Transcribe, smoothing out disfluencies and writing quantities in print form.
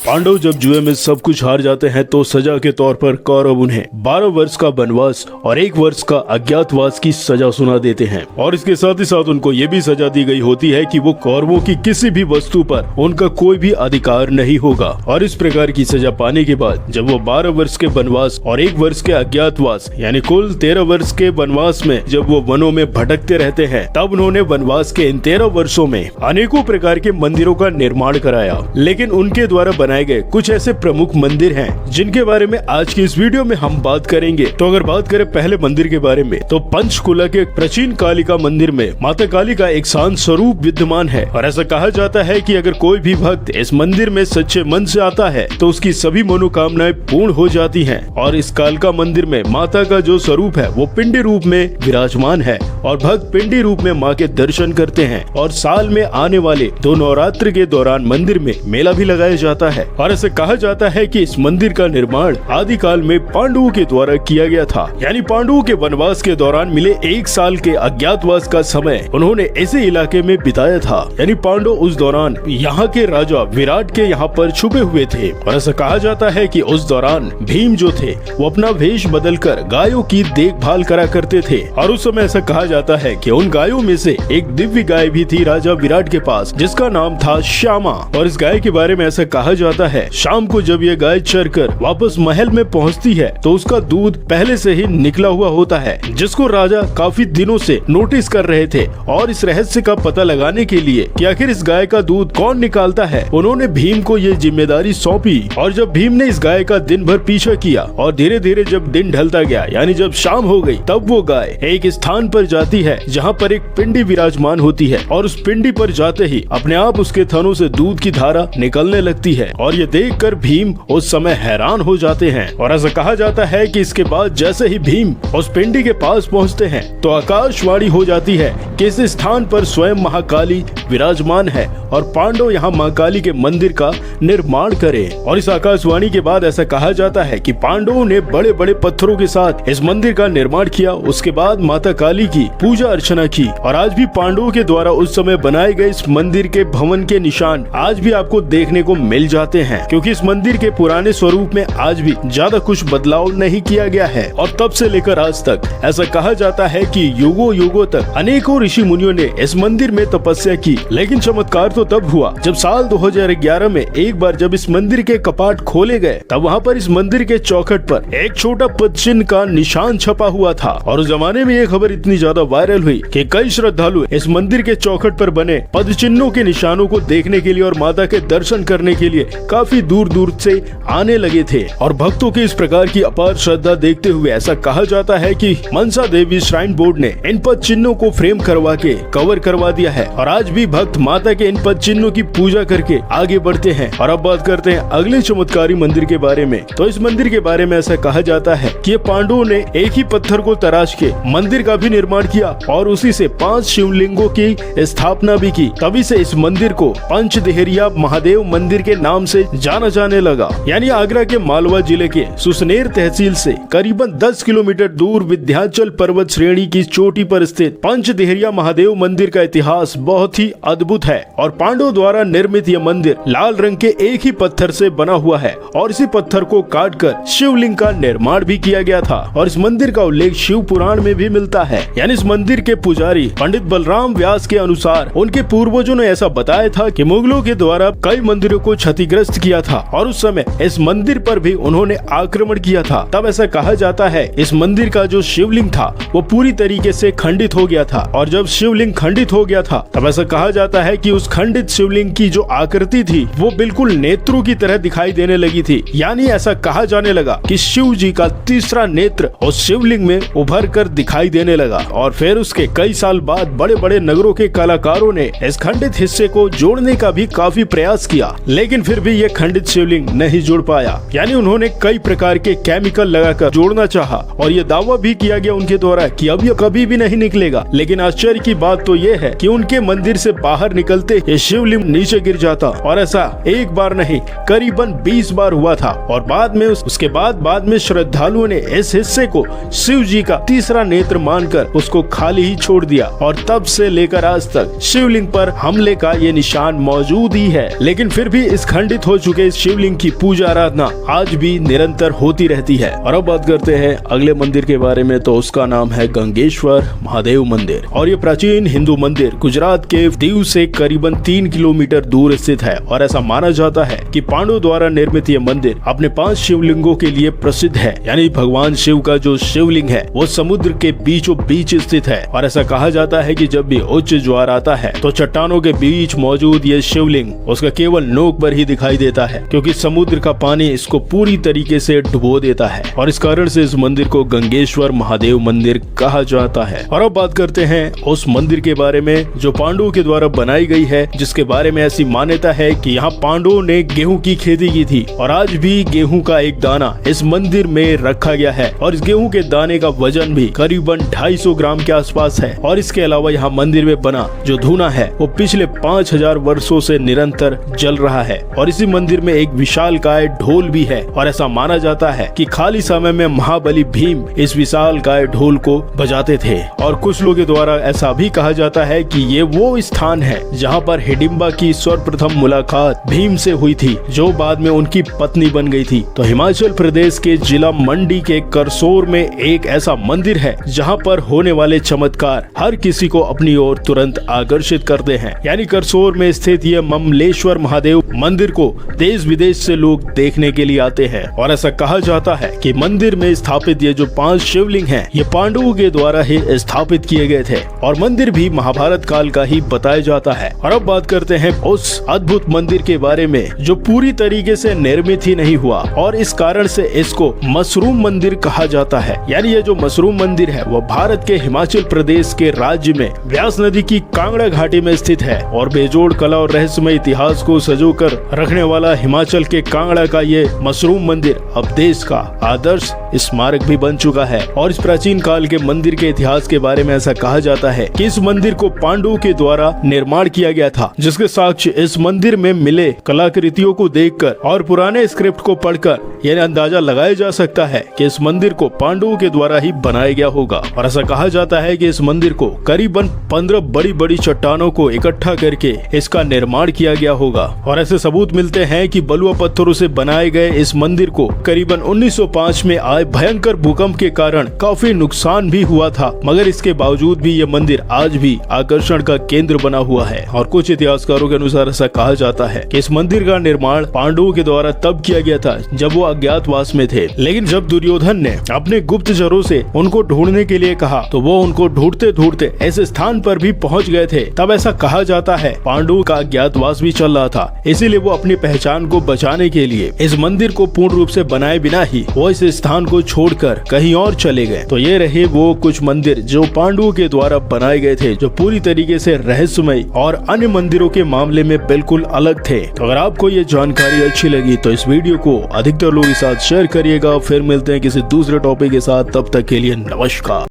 पांडव जब जुए में सब कुछ हार जाते हैं तो सजा के तौर पर कौरव उन्हें 12 वर्ष का वनवास और 1 वर्ष का अज्ञातवास की सजा सुना देते हैं। और इसके साथ ही साथ उनको ये भी सजा दी गई होती है कि वो कौरवों की किसी भी वस्तु पर उनका कोई भी अधिकार नहीं होगा। और इस प्रकार की सजा पाने के बाद जब वो 12 वर्ष के वनवास और 1 वर्ष के अज्ञातवास यानी कुल 13 वर्ष के वनवास में जब वो वनों में भटकते रहते हैं, तब उन्होंने वनवास के इन 13 वर्षों में अनेकों प्रकार के मंदिरों का निर्माण कराया। लेकिन उनके द्वारा बनाए गए कुछ ऐसे प्रमुख मंदिर हैं जिनके बारे में आज की इस वीडियो में हम बात करेंगे। तो अगर बात करें पहले मंदिर के बारे में, तो पंचकुला के प्राचीन कालिका मंदिर में माता काली का एक शांत स्वरूप विद्यमान है। और ऐसा कहा जाता है कि अगर कोई भी भक्त इस मंदिर में सच्चे मन से आता है तो उसकी सभी मनोकामनाएं पूर्ण हो जाती हैं। और इस कालिका मंदिर में माता का जो स्वरूप है वो पिंडी रूप में विराजमान है और भक्त पिंडी रूप में माँ के दर्शन करते हैं। और साल में आने वाले 2 नवरात्र के दौरान मंदिर में मेला भी लगाया जाता है। और ऐसे कहा जाता है कि इस मंदिर का निर्माण आदिकाल में पांडवों के द्वारा किया गया था। यानी पांडवों के वनवास के दौरान मिले 1 साल के अज्ञातवास का समय उन्होंने ऐसे इलाके में बिताया था। यानी पांडव उस दौरान यहाँ के राजा विराट के यहाँ पर छुपे हुए थे। और ऐसा कहा जाता है कि उस दौरान भीम जो थे वो अपना वेश बदलकर गायों की देखभाल करा करते थे। और उस समय ऐसा कहा जाता है कि उन गायों में से एक दिव्य गाय भी थी राजा विराट के पास, जिसका नाम था श्यामा। और इस गाय के बारे में ऐसा कहा जाता है, शाम को जब ये गाय चरकर वापस महल में पहुंचती है तो उसका दूध पहले से ही निकला हुआ होता है, जिसको राजा काफी दिनों से नोटिस कर रहे थे। और इस रहस्य का पता लगाने के लिए कि आखिर इस गाय का दूध कौन निकालता है, उन्होंने भीम को ये जिम्मेदारी सौंपी। और जब भीम ने इस गाय का दिन भर पीछा किया और धीरे धीरे जब दिन ढलता गया, यानी जब शाम हो गई, तब वो गाय एक स्थान पर जाती है जहाँ पर एक पिंडी विराजमान होती है। और उस पिंडी पर जाते ही अपने आप उसके थनों से दूध की धारा निकलने लगती है। और ये देखकर भीम उस समय हैरान हो जाते हैं। और ऐसा कहा जाता है कि इसके बाद जैसे ही भीम उस पिंडी के पास पहुंचते हैं तो आकाशवाणी हो जाती है कि इस स्थान पर स्वयं महाकाली विराजमान है और पांडव यहाँ माँ काली के मंदिर का निर्माण करें। और इस आकाशवाणी के बाद ऐसा कहा जाता है कि पांडवों ने बड़े बड़े पत्थरों के साथ इस मंदिर का निर्माण किया। उसके बाद माता काली की पूजा अर्चना की। और आज भी पांडवों के द्वारा उस समय बनाए गए इस मंदिर के भवन के निशान आज भी आपको देखने को मिल जाते हैं, क्योंकि इस मंदिर के पुराने स्वरूप में आज भी ज्यादा कुछ बदलाव नहीं किया गया है। और तब से लेकर आज तक ऐसा कहा जाता है कि युगों युगों तक अनेकों ऋषि मुनियों ने इस मंदिर में तपस्या की। लेकिन चमत्कार तो तब हुआ जब साल 2011 में एक बार जब इस मंदिर के कपाट खोले गए, तब वहाँ पर इस मंदिर के चौखट पर एक छोटा पद चिन्ह का निशान छपा हुआ था। और उस जमाने में ये खबर इतनी ज्यादा वायरल हुई कि कई श्रद्धालु इस मंदिर के चौखट पर बने पद चिन्हों के निशानों को देखने के लिए और माता के दर्शन करने के लिए काफी दूर दूर से आने लगे थे। और भक्तों की इस प्रकार की अपार श्रद्धा देखते हुए ऐसा कहा जाता है कि मनसा देवी श्राइन बोर्ड ने इन पद चिन्हों को फ्रेम करवा के कवर करवा दिया है। और आज भी भक्त माता के इन पद चिन्हों की पूजा करके आगे बढ़ते हैं। और अब बात करते हैं अगले चमत्कारी मंदिर के बारे में। तो इस मंदिर के बारे में ऐसा कहा जाता है कि पांडवों ने एक ही पत्थर को तराश के मंदिर का भी निर्माण किया और उसी से 5 शिवलिंगों की स्थापना भी की। तभी से इस मंदिर को पंचदेहरिया महादेव मंदिर के नाम से जाना जाने लगा। यानी आगरा के मालवा जिले के सुसनेर तहसील से करीबन 10 किलोमीटर दूर विंध्याचल पर्वत श्रेणी की चोटी पर स्थित पंचदेहरिया महादेव मंदिर का इतिहास बहुत ही अद्भुत है। और पांडवों द्वारा निर्मित यह मंदिर लाल रंग के एक ही पत्थर से बना हुआ है और इसी पत्थर को काटकर शिवलिंग का निर्माण भी किया गया था। और इस मंदिर का उल्लेख शिव पुराण में भी मिलता है। यानी इस मंदिर के पुजारी पंडित बलराम व्यास के अनुसार उनके पूर्वजों ने ऐसा बताया था कि मुगलों के द्वारा कई मंदिरों को क्षतिग्रस्त किया था और उस समय इस मंदिर पर भी उन्होंने आक्रमण किया था। तब ऐसा कहा जाता है इस मंदिर का जो शिवलिंग था वो पूरी तरीके से खंडित हो गया था। और जब शिवलिंग खंडित हो गया था तब ऐसा कहा जाता है कि उस खंडित शिवलिंग की जो आकृति थी वो बिल्कुल नेत्रों की तरह दिखाई देने लगी थी। यानी ऐसा कहा जाने लगा कि शिव जी का तीसरा नेत्र उस शिवलिंग में उभर कर दिखाई देने लगा। और फिर उसके कई साल बाद बड़े बड़े नगरों के कलाकारों ने इस खंडित हिस्से को जोड़ने का भी काफी प्रयास किया, लेकिन फिर भी ये खंडित शिवलिंग नहीं जुड़ पाया। यानी उन्होंने कई प्रकार के केमिकल लगाकर जोड़ना चाहा और ये दावा भी किया गया उनके द्वारा कि अब ये कभी भी नहीं निकलेगा। लेकिन आश्चर्य की बात तो ये है कि उनके मंदिर से बाहर निकलते ये शिवलिंग नीचे गिर जाता। और ऐसा एक बार नहीं करीबन 20 बार हुआ था। और बाद में उसके बाद में श्रद्धालुओं ने इस हिस्से को शिव जी का तीसरा नेत्र मानकर उसको खाली ही छोड़ दिया। और तब से लेकर आज तक शिवलिंग पर हमले का ये निशान मौजूद ही है। लेकिन फिर भी इस खंड खंडित हो चुके इस शिवलिंग की पूजा आराधना आज भी निरंतर होती रहती है। और अब बात करते हैं अगले मंदिर के बारे में, तो उसका नाम है गंगेश्वर महादेव मंदिर। और ये प्राचीन हिंदू मंदिर गुजरात के दीव से करीबन 3 किलोमीटर दूर स्थित है। और ऐसा माना जाता है कि पांडवों द्वारा निर्मित ये मंदिर अपने 5 शिवलिंगों के लिए प्रसिद्ध है। यानी भगवान शिव का जो शिवलिंग है वो समुद्र के बीचों बीच स्थित है। और ऐसा कहा जाता है कि जब भी उच्च ज्वार आता है तो चट्टानों के बीच मौजूद ये शिवलिंग उसका केवल नोक पर ही दिखाई देता है, क्योंकि समुद्र का पानी इसको पूरी तरीके से डुबो देता है। और इस कारण से इस मंदिर को गंगेश्वर महादेव मंदिर कहा जाता है। और अब बात करते हैं उस मंदिर के बारे में जो पांडवों के द्वारा बनाई गई है, जिसके बारे में ऐसी मान्यता है कि यहाँ पांडवों ने गेहूं की खेती की थी। और आज भी गेहूं का एक दाना इस मंदिर में रखा गया है। और इस गेहूं के दाने का वजन भी करीबन 250 ग्राम के आसपास है। और इसके अलावा यहाँ मंदिर में बना जो धूना है वो पिछले 5000 वर्षों से निरंतर जल रहा है। और इसी मंदिर में एक विशालकाय ढोल भी है। और ऐसा माना जाता है कि खाली समय में महाबली भीम इस विशालकाय ढोल को बजाते थे। और कुछ लोगों के द्वारा ऐसा भी कहा जाता है कि ये वो स्थान है जहाँ पर हिडिंबा की सर्वप्रथम मुलाकात भीम से हुई थी, जो बाद में उनकी पत्नी बन गई थी। तो हिमाचल प्रदेश के जिला मंडी के करसोर में एक ऐसा मंदिर है जहाँ पर होने वाले चमत्कार हर किसी को अपनी ओर तुरंत आकर्षित करते हैं। यानी करसोर में स्थित यह ममलेश्वर महादेव मंदिर को देश विदेश से लोग देखने के लिए आते हैं। और ऐसा कहा जाता है कि मंदिर में स्थापित ये जो 5 शिवलिंग हैं, ये पांडवों के द्वारा ही स्थापित किए गए थे। और मंदिर भी महाभारत काल का ही बताया जाता है। और अब बात करते हैं उस अद्भुत मंदिर के बारे में जो पूरी तरीके से निर्मित ही नहीं हुआ, और इस कारण से इसको मशरूम मंदिर कहा जाता है। यानी ये जो मशरूम मंदिर है वो भारत के हिमाचल प्रदेश के राज्य में व्यास नदी की कांगड़ा घाटी में स्थित है। और बेजोड़ कला और रहस्यमय इतिहास को संजोकर रखने वाला हिमाचल के कांगड़ा का ये मशरूम मंदिर अब देश का आदर्श स्मारक भी बन चुका है। और इस प्राचीन काल के मंदिर के इतिहास के बारे में ऐसा कहा जाता है कि इस मंदिर को पांडवों के द्वारा निर्माण किया गया था, जिसके साक्ष्य इस मंदिर में मिले कलाकृतियों को देखकर और पुराने स्क्रिप्ट को पढ़कर यह अंदाजा लगाया जा सकता है कि इस मंदिर को पांडवों के द्वारा ही बनाया गया होगा। और ऐसा कहा जाता है कि इस मंदिर को करीबन 15 बड़ी बड़ी चट्टानों को इकट्ठा करके इसका निर्माण किया गया होगा। और ऐसे सबूत मिलते हैं कि बलुआ पत्थरों से बनाए गए इस मंदिर को करीबन 1905 में आए भयंकर भूकंप के कारण काफी नुकसान भी हुआ था, मगर इसके बावजूद भी ये मंदिर आज भी आकर्षण का केंद्र बना हुआ है। और कुछ इतिहासकारों के अनुसार ऐसा कहा जाता है कि इस मंदिर का निर्माण पांडवों के द्वारा तब किया गया था जब वो अज्ञातवास में थे। लेकिन जब दुर्योधन ने अपने गुप्तचरों से उनको ढूंढने के लिए कहा तो वो उनको ढूंढते ढूंढते ऐसे स्थान पर भी पहुंच गए थे। तब ऐसा कहा जाता है पांडवों का अज्ञातवास भी चल रहा था, इसीलिए वो अपनी पहचान को बचाने के लिए इस मंदिर को पूर्ण रूप से बनाए बिना ही वो इस स्थान को छोड़कर कहीं और चले गए। तो ये रहे वो कुछ मंदिर जो पांडवों के द्वारा बनाए गए थे, जो पूरी तरीके से रहस्यमय और अन्य मंदिरों के मामले में बिल्कुल अलग थे। तो अगर आपको ये जानकारी अच्छी लगी तो इस वीडियो को अधिकतर लोगों के साथ शेयर करिएगा। फिर मिलते हैं किसी दूसरे टॉपिक के साथ, तब तक के लिए नमस्कार।